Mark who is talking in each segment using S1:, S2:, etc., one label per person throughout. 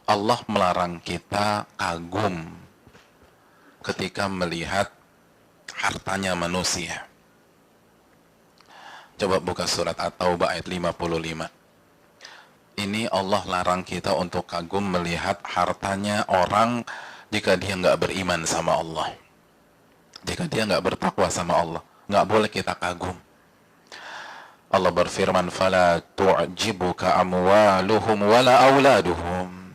S1: Allah melarang kita kagum ketika melihat hartanya manusia. Coba buka surat At-Taubah ayat 55. Ini Allah larang kita untuk kagum melihat hartanya orang jika dia nggak beriman sama Allah. Jika dia nggak bertakwa sama Allah, nggak boleh kita kagum. Allah berfirman, "Fala tu'jibuka amwaluhum wala auladuhum."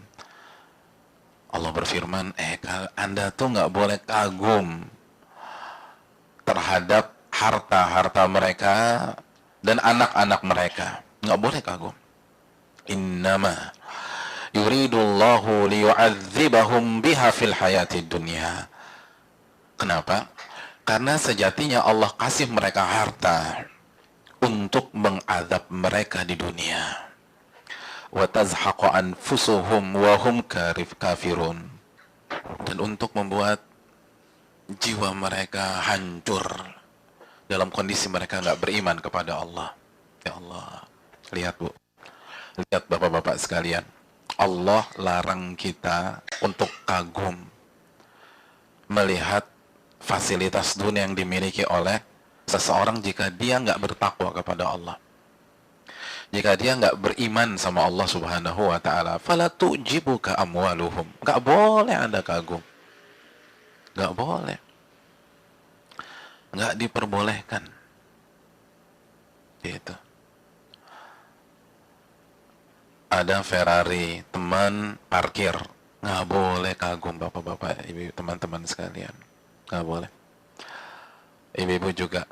S1: Allah berfirman, Anda tuh nggak boleh kagum terhadap harta-harta mereka dan anak-anak mereka. Nggak boleh kagum. Innama yuridullahu liyu'adzibahum biha fil hayatid dunya. Kenapa? Karena sejatinya Allah kasih mereka harta untuk mengadab mereka di dunia. Wa tazhaqu anfusuhum wa hum kafirun. Dan untuk membuat jiwa mereka hancur dalam kondisi mereka nggak beriman kepada Allah. Ya Allah, lihat Bu, lihat bapak-bapak sekalian, Allah larang kita untuk kagum melihat fasilitas dunia yang dimiliki oleh seseorang jika dia nggak bertakwa kepada Allah, jika dia nggak beriman sama Allah Subhanahu wa Ta'ala. Fala tu'jibuka amwaluhum, nggak boleh Anda kagum, nggak boleh, nggak diperbolehkan gitu. Ada Ferrari, teman parkir, nggak boleh kagum bapak-bapak, ibu, teman-teman sekalian, nggak boleh. Ibu-ibu juga,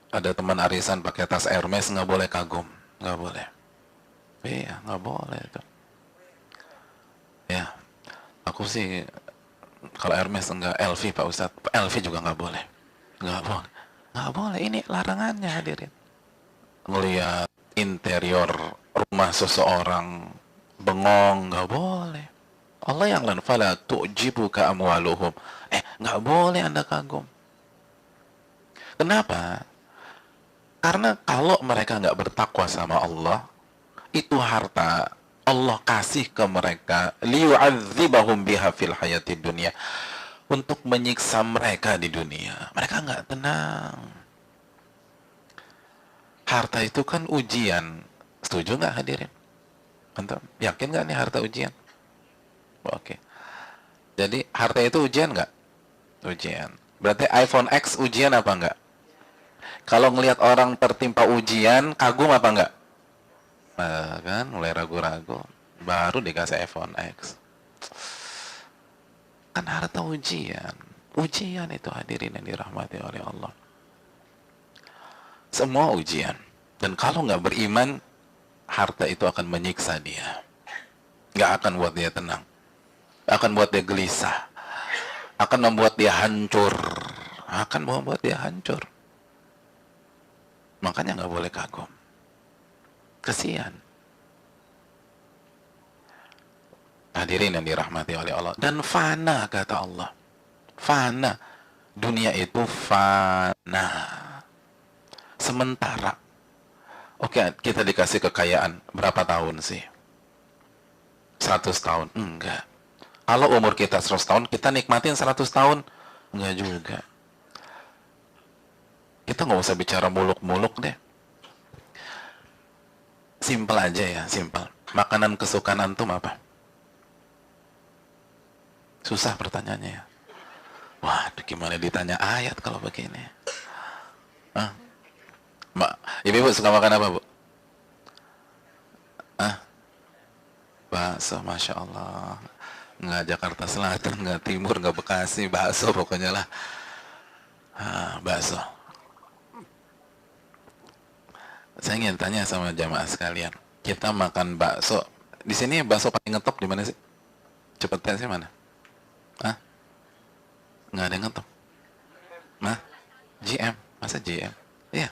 S1: ada teman arisan pakai tas Hermes, nggak boleh kagum, nggak boleh. Iya, nggak boleh itu. Ya, aku sih kalau Hermes enggak, LV Pak Ustadz, LV juga nggak boleh, nggak boleh, nggak boleh. Ini larangannya hadirin. Melihat interior rumah seseorang bengong, nggak boleh. Allah yang lan fala tu'jibuka amwaluhum, nggak boleh Anda kagum. Kenapa? Karena kalau mereka nggak bertakwa sama Allah, itu harta Allah kasih ke mereka liyu'adzibahum biha fil hayatid dunya, untuk menyiksa mereka di dunia. Mereka nggak tenang. Harta itu kan ujian. Setuju nggak hadirin? Antum yakin nggak nih harta ujian? Oke. Jadi harta itu ujian nggak? Ujian. Berarti iPhone X ujian apa nggak? Kalau ngelihat orang tertimpa ujian, kagum apa enggak? Kan mulai ragu-ragu, baru dikasih iPhone X. Kan harta ujian. Ujian itu hadirin yang dirahmati oleh Allah. Semua ujian. Dan kalau nggak beriman, harta itu akan menyiksa dia. Nggak akan buat dia tenang. Akan buat dia gelisah. Akan membuat dia hancur. Akan membuat dia hancur. Makanya nggak boleh kagum. Kesian. Hadirin yang dirahmati oleh Allah. Dan fana, kata Allah. Fana. Dunia itu fana. Sementara. Oke, kita dikasih kekayaan. Berapa tahun sih? 100 tahun? Enggak. Kalau umur kita 100 tahun, kita nikmatin 100 tahun? Enggak juga. Kita nggak usah bicara muluk-muluk deh. Simpel aja ya, simpel. Makanan kesukaan antum apa? Susah pertanyaannya ya. Waduh, gimana ditanya ayat kalau begini? Ibu suka makan apa, Bu? Bakso, Masya Allah. Nggak Jakarta Selatan, nggak Timur, nggak Bekasi, bakso pokoknya lah. Bakso. Saya ingin tanya sama jamaah sekalian, kita makan bakso, di sini bakso paling ngetop di mana sih? Cepet tesnya mana? Nggak ada yang ngetop. GM, masa GM? Iya.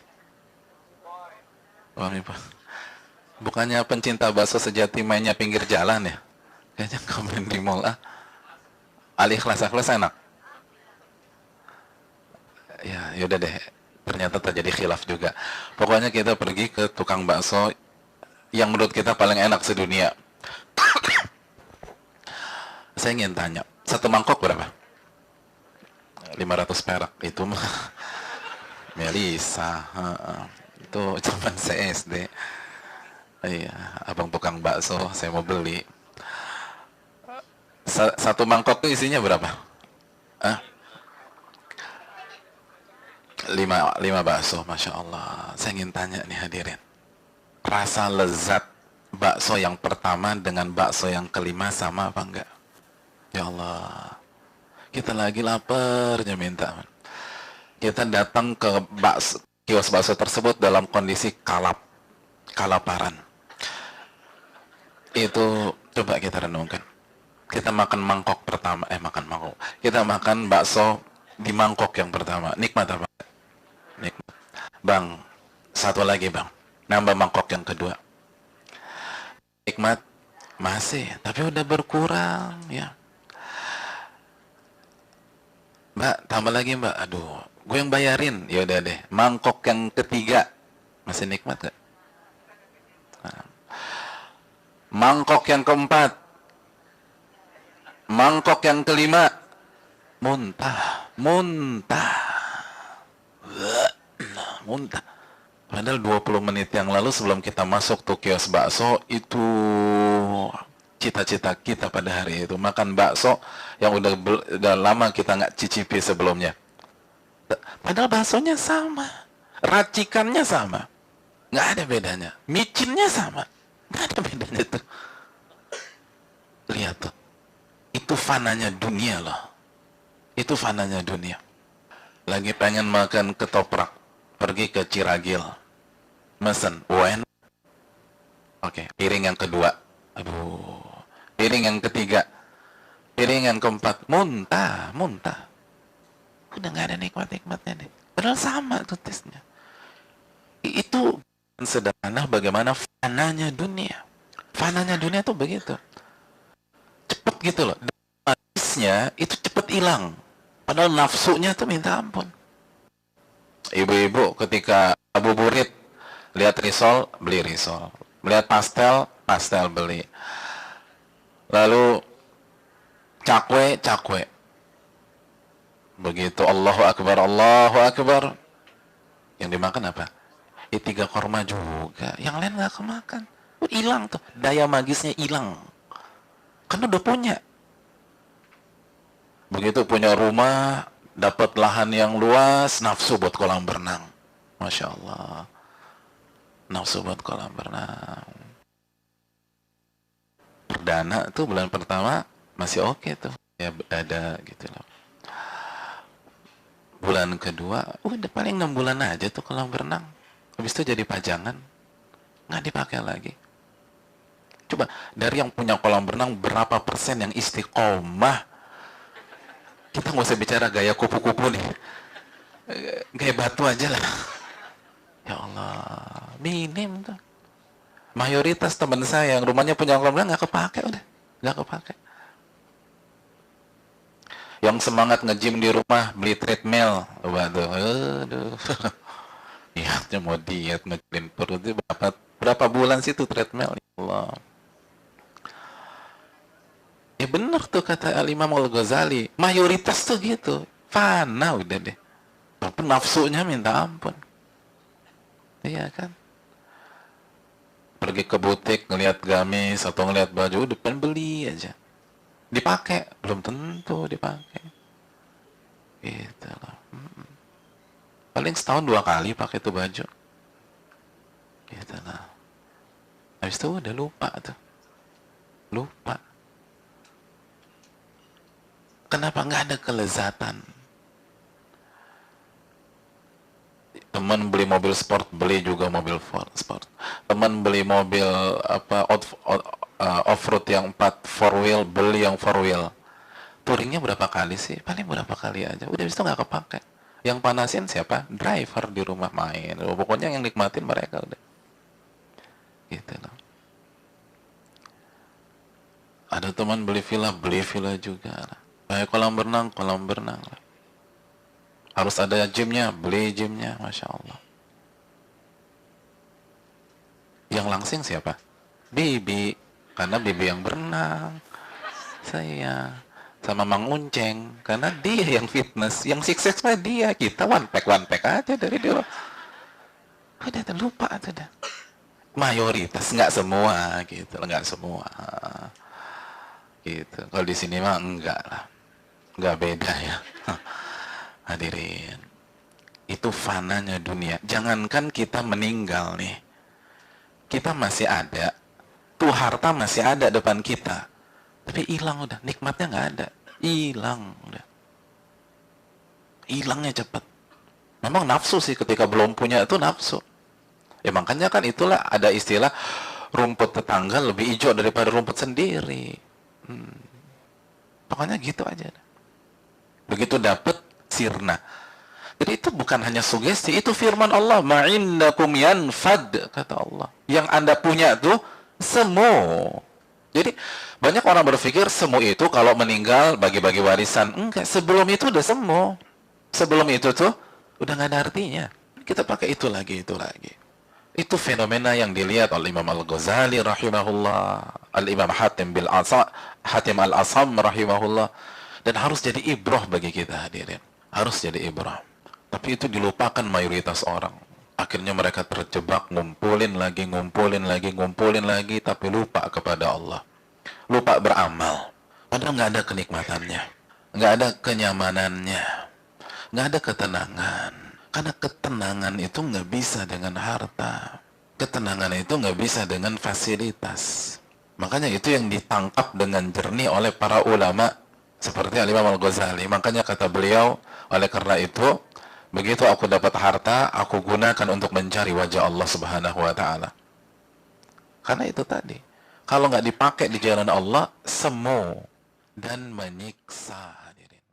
S1: Bukannya pencinta bakso sejati mainnya pinggir jalan ya? Kayaknya komen di mall Al-Ikhlas enak. Ya, yaudah deh. Ternyata terjadi khilaf juga. Pokoknya kita pergi ke tukang bakso yang menurut kita paling enak sedunia. Saya ingin tanya, satu mangkok berapa? 500 perak. Itu mah Melisa. Itu zaman saya SD. Iya, abang tukang bakso, saya mau beli. Satu mangkok itu isinya berapa? Hah? 5 bakso, Masya Allah. Saya ingin tanya nih hadirin. Rasa lezat bakso yang pertama dengan bakso yang kelima sama apa enggak? Ya Allah. Kita lagi laparnya minta. Kita datang ke kios bakso tersebut dalam kondisi kelaparan. Itu coba kita renungkan. Kita makan mangkok pertama, kita makan bakso di mangkok yang pertama. Nikmat apa? Nikmat. Bang, satu lagi bang. Nambah mangkok yang kedua. Nikmat masih, tapi udah berkurang ya. Mbak, tambah lagi mbak. Aduh, gue yang bayarin. Ya udah deh. Mangkok yang ketiga masih nikmat gak? Mangkok yang keempat, mangkok yang kelima, muntah. Padahal 20 menit yang lalu sebelum kita masuk tuh kios bakso, itu cita-cita kita pada hari itu makan bakso yang udah lama kita nggak cicipi sebelumnya. Padahal baksonya sama, racikannya sama, nggak ada bedanya, micinnya sama, nggak ada bedanya tuh. Lihat tuh, itu fananya dunia loh, itu fananya dunia. Lagi pengen makan ketoprak, pergi ke Ciragil, mesen wen. Oke, piring yang kedua, aduh, piring yang ketiga, piring yang keempat, muntah. Udah nggak ada nikmatnya nih. Padahal sama tuh tesnya. Itu sederhana bagaimana fananya dunia. Fananya dunia tuh begitu. Cepet gitu loh. Manisnya itu cepet hilang. Padahal nafsunya tuh minta ampun. Ibu-ibu ketika ngabuburit, lihat risol, beli risol. Melihat pastel beli. Lalu cakwe. Begitu Allahu Akbar. Yang dimakan apa? 3 korma juga. Yang lain nggak kemakan. Hilang tuh. Daya magisnya hilang. Kan udah punya. Begitu punya rumah, dapat lahan yang luas, nafsu buat kolam berenang. Masya Allah. Nafsu buat kolam berenang. Perdana tuh bulan pertama masih oke tuh. Ya ada gitu loh. Bulan kedua, udah paling 6 bulan aja tuh kolam berenang. Habis itu jadi pajangan. Nggak dipakai lagi. Coba, dari yang punya kolam berenang, berapa persen yang istiqomah? Kita nggak usah bicara gaya kupu-kupu nih. Gaya batu aja lah. Ya Allah, minim tuh. Mayoritas teman saya yang rumahnya punya kolam berenang nggak kepake udah. Nggak kepake. Yang semangat nge-gym di rumah, beli treadmill. Waduh, aduh. Niatnya mau diet, ngecilin perut itu berapa bulan sih tuh treadmill? Ya Allah. Ya bener tuh kata Al-Imam Al-Ghazali. Mayoritas tuh gitu. Fana udah deh. Tapi nafsunya minta ampun. Iya kan? Pergi ke butik, ngelihat gamis atau ngelihat baju, depan beli aja. Dipakai, belum tentu dipakai. Gitu loh. Paling setahun 2 kali pakai tuh baju. Gitu loh. Habis itu udah lupa tuh. Lupa. Kenapa nggak ada kelezatan? Teman beli mobil sport, beli juga mobil sport. Teman beli mobil off-road yang 4 wheel, beli yang 4 wheel. Touringnya berapa kali sih? Paling berapa kali aja. Udah bisa nggak kepake. Yang panasin siapa? Driver di rumah main. Pokoknya yang nikmatin mereka udah. Gitu loh. Ada teman beli villa juga. Kayak kolam berenang lah. Harus ada gymnya, beli gymnya, Masya Allah. Yang langsing siapa? Bibi, karena bibi yang berenang. saya sama Mang Unceng, karena dia yang fitness, yang sukses mah dia, kita one pack aja dari dulu. Udah terlupa sudah. Mayoritas, nggak semua gitu, nggak semua. Gitu. Kalau di sini mah enggak lah, nggak beda ya. Hadirin, itu fananya dunia. Jangankan kita meninggal nih, kita masih ada, tuh harta masih ada depan kita, tapi hilang udah, nikmatnya nggak ada, hilang udah, hilangnya cepet. Memang nafsu sih ketika belum punya itu nafsu. Ya makanya kan itulah ada istilah rumput tetangga lebih hijau daripada rumput sendiri. Pokoknya gitu aja. Begitu dapet sirna. Jadi itu bukan hanya sugesti, itu firman Allah, ma'innakum yanfad, kata Allah. Yang Anda punya tuh semu. Jadi banyak orang berpikir semu itu kalau meninggal bagi-bagi warisan. Enggak, sebelum itu udah semu. Sebelum itu tuh udah nggak ada artinya. Kita pakai itu lagi, itu lagi. Itu fenomena yang dilihat oleh Imam Al-Ghazali rahimahullah, Al-Imam Hatim Al-Asam rahimahullah, dan harus jadi ibrah bagi kita hadirin. Harus jadi ibrah. Tapi itu dilupakan mayoritas orang. Akhirnya mereka terjebak ngumpulin lagi, tapi lupa kepada Allah. Lupa beramal. Padahal nggak ada kenikmatannya, nggak ada kenyamanannya, nggak ada ketenangan. Karena ketenangan itu nggak bisa dengan harta. Ketenangan itu nggak bisa dengan fasilitas. Makanya itu yang ditangkap dengan jernih oleh para ulama seperti Imam Al-Ghazali. Makanya kata beliau, oleh karena itu, begitu aku dapat harta, aku gunakan untuk mencari wajah Allah Subhanahu wa Ta'ala. Karena itu tadi, kalau nggak dipakai di jalan Allah, semu dan menyiksa. Hadirin.